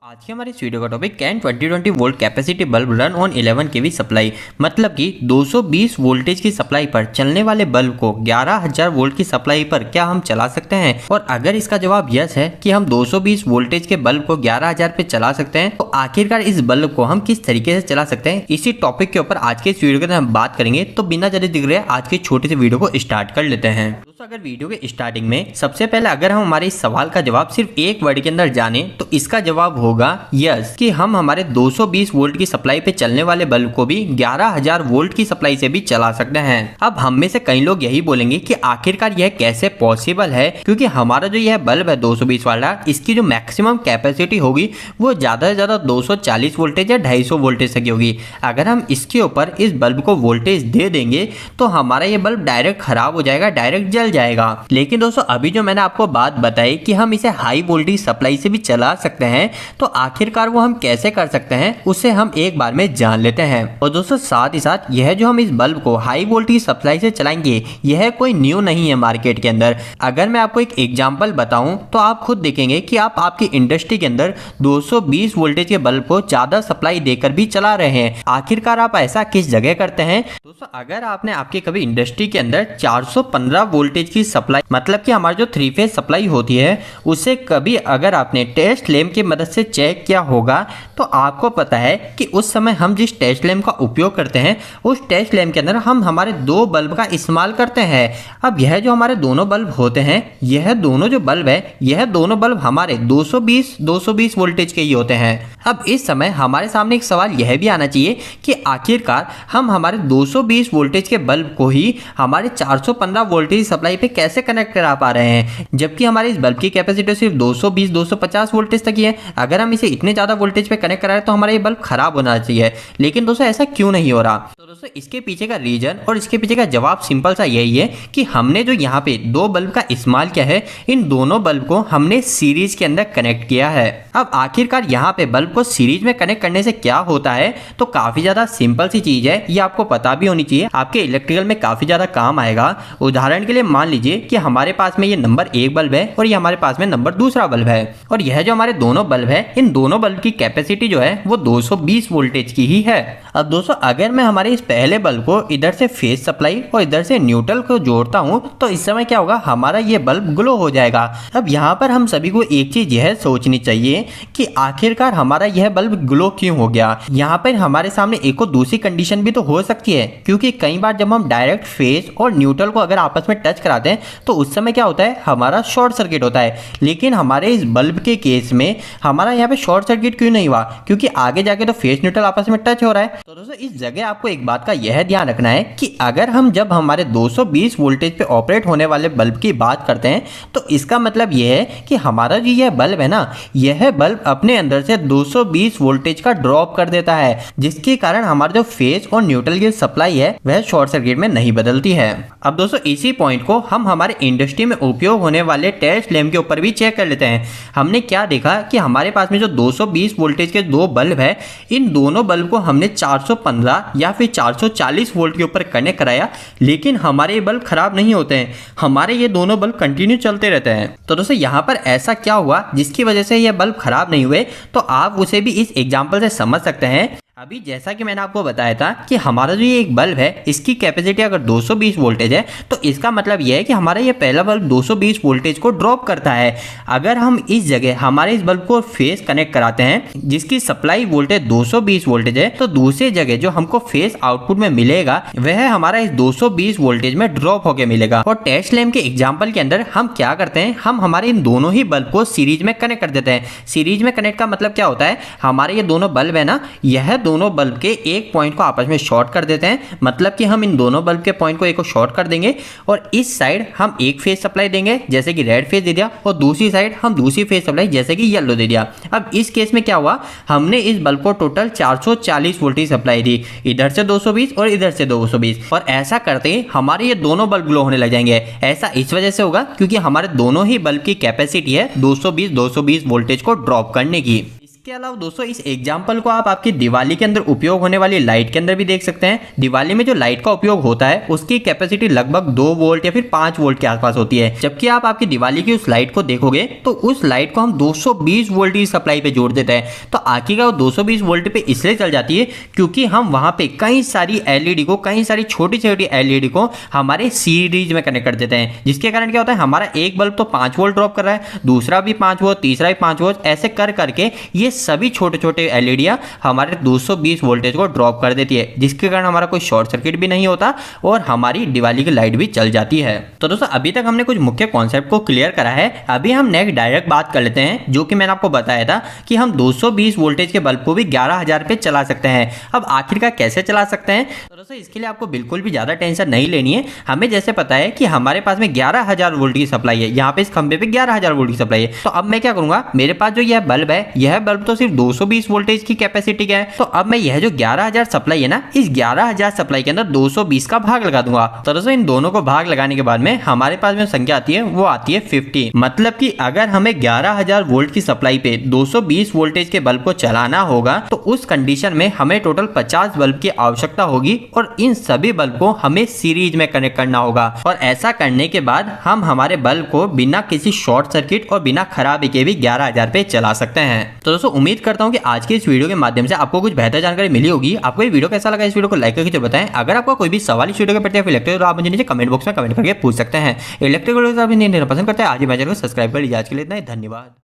आज के हमारे इस वीडियो का topic can 2020 volt capacity bulb run on 11 KV supply, मतलब कि 220 वोल्टेज की सप्लाई पर चलने वाले बल्ब को 11000 वोल्ट की सप्लाई पर क्या हम चला सकते हैं। और अगर इसका जवाब यस है कि हम 220 वोल्टेज के बल्ब को 11000 पे चला सकते हैं, तो आखिरकार इस बल्ब को हम किस तरीके से चला सकते हैं, इसी टॉपिक के ऊपर आज के इस वीडियो के अंदर हम बात करेंगे। तो बिना जल्दी दिख रहे आज के छोटे से वीडियो को स्टार्ट कर लेते हैं। दोस्तों, अगर वीडियो के स्टार्टिंग में सबसे पहले अगर हम हमारे इस सवाल का जवाब सिर्फ एक वर्ड के अंदर जाने तो इसका जवाब होगा यस, कि हम हमारे 220 वोल्ट की सप्लाई पे चलने वाले बल्ब को भी 11000 वोल्ट की सप्लाई से भी चला सकते हैं। अब हम में से कई लोग यही बोलेंगे कि आखिरकार यह कैसे पॉसिबल है, क्योंकि हमारा जो यह बल्ब है 220 वाला, इसकी जो मैक्सिमम कैपेसिटी होगी वो ज्यादा से ज्यादा 240 वोल्टेज या 250 वोल्टेज तक की होगी। अगर हम इसके ऊपर इस बल्ब को वोल्टेज दे देंगे तो हमारा ये बल्ब डायरेक्ट खराब हो जाएगा, डायरेक्ट जल जाएगा। लेकिन दोस्तों, अभी जो मैंने आपको बात बताई कि हम इसे हाई वोल्टेज सप्लाई से भी चला सकते हैं, तो आखिरकार वो हम कैसे कर सकते हैं उसे हम एक बार में जान लेते हैं। और दोस्तों, साथ ही साथ यह जो हम इस बल्ब को हाई वोल्टेज सप्लाई से चलाएंगे यह कोई न्यू नहीं है मार्केट के अंदर। अगर मैं आपको एक एग्जांपल बताऊं तो आप खुद देखेंगे कि आप आपकी इंडस्ट्री के अंदर 220 वोल्टेज के बल्ब को ज्यादा सप्लाई देकर भी चला रहे हैं। आखिरकार आप ऐसा किस जगह करते हैं? दोस्तों, अगर आपने आपके कभी इंडस्ट्री के अंदर 415 वोल्टेज की सप्लाई, मतलब कि हमारी जो 3 फेज सप्लाई होती है, उसे कभी अगर आपने टेस्ट लैंप की मदद से चेक किया होगा तो आपको पता है कि उस समय हम जिस टेस्ट लैंप का उपयोग करते हैं उस टेस्ट लैंप के अंदर हम हमारे 2 बल्ब का इस्तेमाल करते हैं। अब यह जो हमारे दोनों बल्ब होते हैं, यह दोनों जो बल्ब है, यह दोनों बल्ब हमारे 220 वोल्टेज के ही होते हैं। अब इस समय हमारे सामने एक सवाल यह भी आना चाहिए कि आखिरकार हम हमारे 220 वोल्टेज के बल्ब को ही हमारे 415 वोल्टेज सप्लाई पे कैसे कनेक्ट करा पा रहे हैं, जबकि हमारे इस बल्ब की कैपेसिटी सिर्फ 220-250 वोल्टेज तक ही है। अगर हम इसे इतने ज्यादा वोल्टेज पे कनेक्ट कराए तो हमारा ये बल्ब खराब होना चाहिए। लेकिन दोस्तों, ऐसा क्यों नहीं हो रहा? तो दोस्तों, इसके पीछे का रीजन और इसके पीछे का जवाब सिंपल सा यही है कि हमने जो यहाँ पे 2 बल्ब का इस्तेमाल किया है, इन दोनों बल्ब को हमने सीरीज के अंदर कनेक्ट किया है। अब आखिरकार यहाँ पे बल्ब को सीरीज में कनेक्ट करने से क्या होता है, तो काफी ज्यादा सिंपल सी चीज है, ये आपको पता भी होनी चाहिए, आपके इलेक्ट्रिकल में काफी ज्यादा काम आएगा। उदाहरण के लिए मान लीजिए कि हमारे पास में ये नंबर 1 बल्ब है और ये हमारे पास में नंबर 2 बल्ब है, और यह जो हमारे दोनों बल्ब है, इन दोनों बल्ब की कैपेसिटी जो है वो 220 वोल्टेज की ही है। अब दोस्तों, अगर मैं हमारे इस पहले बल्ब को इधर से फेज सप्लाई और इधर से न्यूट्रल को जोड़ता हूं तो इस समय क्या होगा, हमारा ये बल्ब ग्लो हो जाएगा। अब यहाँ पर हम सभी को एक चीज यह सोचनी चाहिए कि आखिरकार हमारा यह बल्ब ग्लो क्यों हो गया। यहाँ पर हमारे सामने एक और दूसरी कंडीशन भी तो हो सकती है, क्योंकि कई बार जब हम डायरेक्ट फेज और न्यूट्रल को अगर आपस में टच कराते हैं तो उस समय क्या होता है, हमारा शॉर्ट सर्किट होता है। लेकिन हमारे इस बल्ब के केस में हमारा यहाँ पे शॉर्ट सर्किट क्यों नहीं हुआ, क्योंकि आगे जाके तो फेज न्यूट्रल आपस में टच हो रहा है। तो दोस्तों, इस जगह आपको एक बात का यह ध्यान रखना है कि अगर हम जब हमारे 220 वोल्टेज पे ऑपरेट होने वाले बल्ब की बात करते हैं तो इसका मतलब यह है कि हमारा जो यह बल्ब है ना, यह बल्ब अपने अंदर से 220 वोल्टेज का ड्रॉप कर देता है, जिसके कारण हमारा जो फेज और न्यूट्रल की सप्लाई है वह शॉर्ट सर्किट में नहीं बदलती है। अब दोस्तों, इसी पॉइंट को हम हमारे इंडस्ट्री में उपयोग होने वाले टेस्ट लैंप के ऊपर भी चेक कर लेते हैं। हमने क्या देखा कि हमारे पास में जो 220 वोल्टेज के 2 बल्ब है, इन दोनों बल्ब को हमने 415 या फिर 440 वोल्ट के ऊपर कनेक्ट कराया, लेकिन हमारे ये बल्ब खराब नहीं होते हैं, हमारे ये दोनों बल्ब कंटिन्यू चलते रहते हैं। तो दोस्तों, यहाँ पर ऐसा क्या हुआ जिसकी वजह से ये बल्ब खराब नहीं हुए, तो आप उसे भी इस एग्जाम्पल से समझ सकते हैं। अभी जैसा कि मैंने आपको बताया था कि हमारा जो ये एक बल्ब है, इसकी कैपेसिटी अगर 220 वोल्टेज है तो इसका मतलब यह है कि हमारा ये पहला बल्ब 220 वोल्टेज को ड्रॉप करता है। अगर हम इस जगह हमारे इस बल्ब को फेज कनेक्ट कराते हैं जिसकी सप्लाई वोल्टेज 220 वोल्टेज है, तो दूसरी जगह जो हमको फेज आउटपुट में मिलेगा वह हमारा इस 220 वोल्टेज में ड्रॉप होकर मिलेगा। और टेस्ट लैंप के एग्जाम्पल के अंदर हम क्या करते हैं, हम हमारे इन दोनों ही बल्ब को सीरीज में कनेक्ट कर देते हैं। सीरीज में कनेक्ट का मतलब क्या होता है, हमारे ये दोनों बल्ब है ना, यह दोनों बल्ब के एक पॉइंट को आपस में शॉर्ट कर देते हैं, मतलब कि हम इन दोनों बल्ब के पॉइंट को एक को शॉर्ट कर देंगे और इस साइड हम एक फेज सप्लाई देंगे जैसे कि रेड फेज दे दिया, और दूसरी साइड हम दूसरी फेज सप्लाई जैसे कि येलो दे दिया। अब इस केस में क्या हुआ, हमने इस बल्ब को टोटल 440 वोल्टेज सप्लाई दी, इधर से 220 और इधर से 220, और ऐसा करते ही हमारे ये दोनों बल्ब ग्लो होने लग जाएंगे। ऐसा इस वजह से होगा क्योंकि हमारे दोनों ही बल्ब की कैपेसिटी है 220 वोल्टेज को ड्रॉप करने की। इसके अलावा दोस्तों इस एग्जाम्पल को आप आपकी दिवाली के अंदर उपयोग होने वाली लाइट के अंदर भी देख सकते हैं। दिवाली में जो लाइट का उपयोग होता है उसकी कैपेसिटी लगभग 2 वोल्ट या फिर 5 वोल्ट के आसपास होती है, जबकि आप आपकी दिवाली की उस लाइट को देखोगे तो उस लाइट को हम 220 वोल्ट की सप्लाई पे जोड़ देते हैं। तो आखिरकार वो 220 वोल्ट पे इसलिए चल जाती है क्योंकि हम वहां पे कई सारी एलईडी को, कई सारी छोटी छोटी एलईडी को हमारे सीरीज में कनेक्ट कर देते हैं, जिसके कारण क्या होता है हमारा एक बल्ब तो 5 वोल्ट ड्रॉप कर रहा है, दूसरा भी 5 वोल्ट, तीसरा भी 5 वोल्ट, ऐसे कर करके ये सभी छोटे छोटे एलईडियां हमारे 220 वोल्टेज को ड्रॉप कर देती है, जिसके कारण हमारा कोई शॉर्ट सर्किट भी नहीं होता और हमारी दिवाली की लाइट भी चल जाती है। तो दोस्तों अभी तक हमने कुछ मुख्य कॉन्सेप्ट को क्लियर करा है। अभी हम नेक्स्ट डायरेक्ट बात कर लेते हैं, जो कि मैंने आपको बताया था कि हम 220 वोल्टेज के बल्ब को भी 11,000 पे चला सकते हैं। अब आखिरकार कैसे चला सकते हैं? तो दोस्तों इसके लिए आपको बिल्कुल भी ज्यादा टेंशन नहीं लेनी है। हमें जैसे पता है कि हमारे पास में 11,000 वोल्ट की सप्लाई है, यहाँ पे इस खंबे पे 11,000 वोल्ट की सप्लाई है। तो अब मैं क्या करूंगा, मेरे पास जो यह बल्ब है, यह बल्ब तो सिर्फ 220 वोल्टेज की कैपेसिटी का है। तो अब मैं यह जो 11,000 सप्लाई है ना, इस 11,000 सप्लाई के अंदर 220 का भाग लगा दूंगा। तो दोस्तों इन दोनों को भाग लगाने के बाद में हमारे पास में संख्या आती है, वो आती है 50। मतलब कि अगर हमें 11,000 वोल्ट की सप्लाई पे 220 वोल्टेज के बल्ब को चलाना होगा तो उस कंडीशन में हमें टोटल 50 बल्ब की आवश्यकता होगी और इन सभी बल्ब को हमें सीरीज में कनेक्ट करना होगा। और ऐसा करने के बाद हम हमारे बल्ब को बिना किसी शॉर्ट सर्किट और बिना खराबी के भी 11,000 पे चला सकते हैं। तो दोस्तों उम्मीद करता हूं कि आज के इस वीडियो के माध्यम से आपको कुछ बेहतर जानकारी मिली होगी। आपको ये वीडियो कैसा लगा, इस वीडियो को लाइक करके बताएं। अगर आपको कोई भी सवाल इस वीडियो के प्रति इलेक्ट्रिक, तो आप मुझे नीचे कमेंट बॉक्स में कमेंट करके पूछ सकते हैं। इलेक्ट्रिक वीडियो आप नहीं पसंद करते हैं, आज ही मेरे चैनल को सब्सक्राइब कर लीजिए। आज के लिए इतना ही, धन्यवाद।